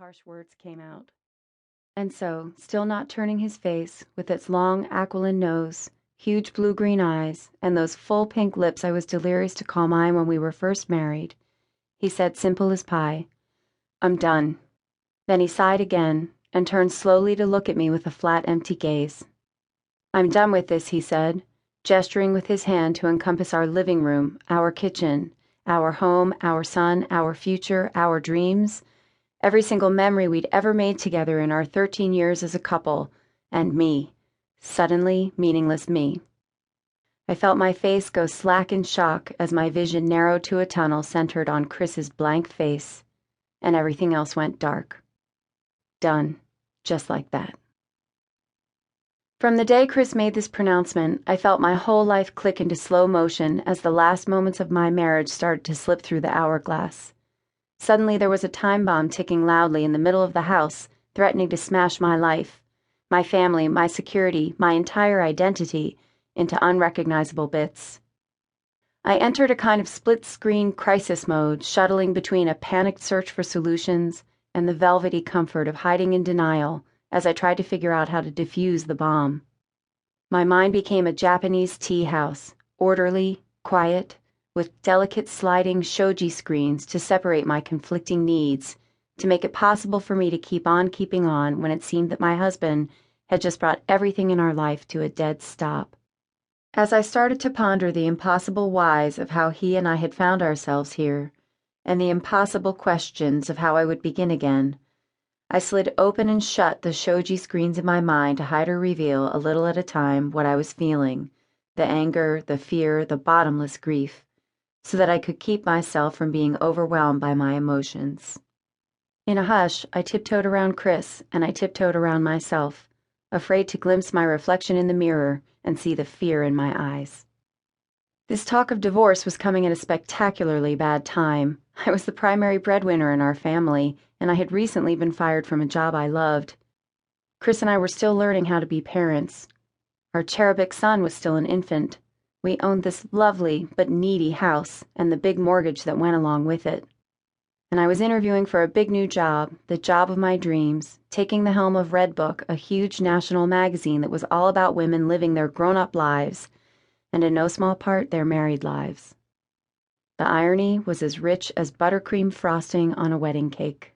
harsh words came out. And so, still not turning his face, with its long aquiline nose, huge blue-green eyes, and those full pink lips I was delirious to call mine when we were first married, he said, simple as pie, "I'm done." Then he sighed again, and turned slowly to look at me with a flat, empty gaze. "I'm done with this," he said, gesturing with his hand to encompass our living room, our kitchen, our home, our son, our future, our dreams, every single memory we'd ever made together in our 13 years as a couple, and me, suddenly meaningless me. I felt my face go slack in shock as my vision narrowed to a tunnel centered on Chris's blank face, and everything else went dark. Done, just like that. From the day Chris made this pronouncement, I felt my whole life click into slow motion as the last moments of my marriage started to slip through the hourglass. Suddenly there was a time bomb ticking loudly in the middle of the house, threatening to smash my life, my family, my security, my entire identity, into unrecognizable bits. I entered a kind of split-screen crisis mode, shuttling between a panicked search for solutions and the velvety comfort of hiding in denial as I tried to figure out how to defuse the bomb. My mind became a Japanese tea house, orderly, quiet, with delicate sliding shoji screens to separate my conflicting needs, to make it possible for me to keep on keeping on when it seemed that my husband had just brought everything in our life to a dead stop. As I started to ponder the impossible whys of how he and I had found ourselves here, and the impossible questions of how I would begin again, I slid open and shut the shoji screens in my mind to hide or reveal, a little at a time, what I was feeling, the anger, the fear, the bottomless grief, so that I could keep myself from being overwhelmed by my emotions. In a hush, I tiptoed around Chris, and I tiptoed around myself, afraid to glimpse my reflection in the mirror and see the fear in my eyes. This talk of divorce was coming at a spectacularly bad time. I was the primary breadwinner in our family, and I had recently been fired from a job I loved. Chris and I were still learning how to be parents. Our cherubic son was still an infant. We owned this lovely but needy house and the big mortgage that went along with it. And I was interviewing for a big new job, the job of my dreams, taking the helm of Redbook, a huge national magazine that was all about women living their grown-up lives, and in no small part their married lives. The irony was as rich as buttercream frosting on a wedding cake.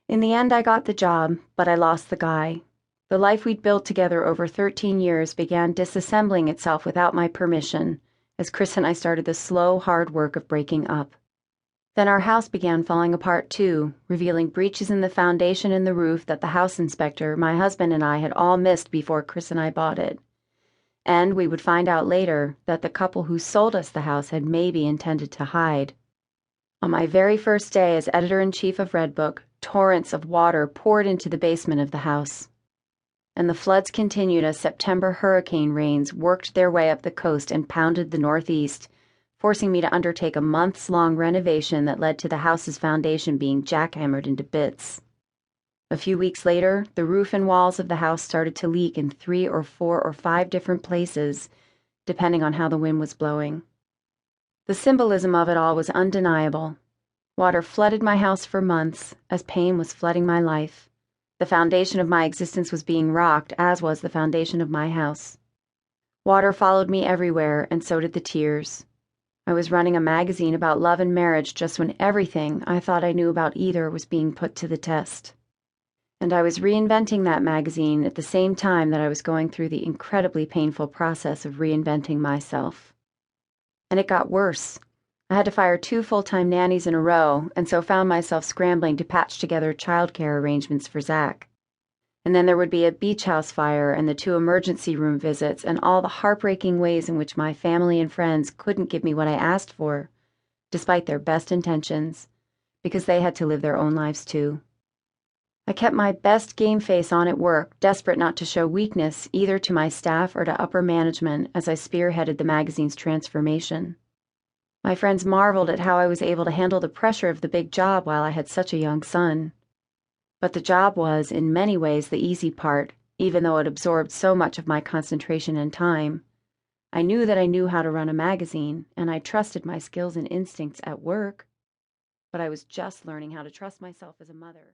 In the end, I got the job, but I lost the guy. The life we'd built together over 13 years began disassembling itself without my permission, as Chris and I started the slow, hard work of breaking up. Then our house began falling apart too, revealing breaches in the foundation and the roof that the house inspector, my husband, and I had all missed before Chris and I bought it. And we would find out later that the couple who sold us the house had maybe intended to hide. On my very first day as editor-in-chief of Redbook, torrents of water poured into the basement of the house. And the floods continued as September hurricane rains worked their way up the coast and pounded the northeast, forcing me to undertake a months-long renovation that led to the house's foundation being jackhammered into bits. A few weeks later, the roof and walls of the house started to leak in 3 or 4 or 5 different places, depending on how the wind was blowing. The symbolism of it all was undeniable. Water flooded my house for months, as pain was flooding my life. The foundation of my existence was being rocked, as was the foundation of my house. Water followed me everywhere, and so did the tears. I was running a magazine about love and marriage just when everything I thought I knew about either was being put to the test. And I was reinventing that magazine at the same time that I was going through the incredibly painful process of reinventing myself. And it got worse. I had to fire 2 full-time nannies in a row, and so found myself scrambling to patch together childcare arrangements for Zach. And then there would be a beach house fire and the 2 emergency room visits and all the heartbreaking ways in which my family and friends couldn't give me what I asked for, despite their best intentions, because they had to live their own lives too. I kept my best game face on at work, desperate not to show weakness either to my staff or to upper management as I spearheaded the magazine's transformation. My friends marveled at how I was able to handle the pressure of the big job while I had such a young son. But the job was, in many ways, the easy part, even though it absorbed so much of my concentration and time. I knew that I knew how to run a magazine, and I trusted my skills and instincts at work. But I was just learning how to trust myself as a mother.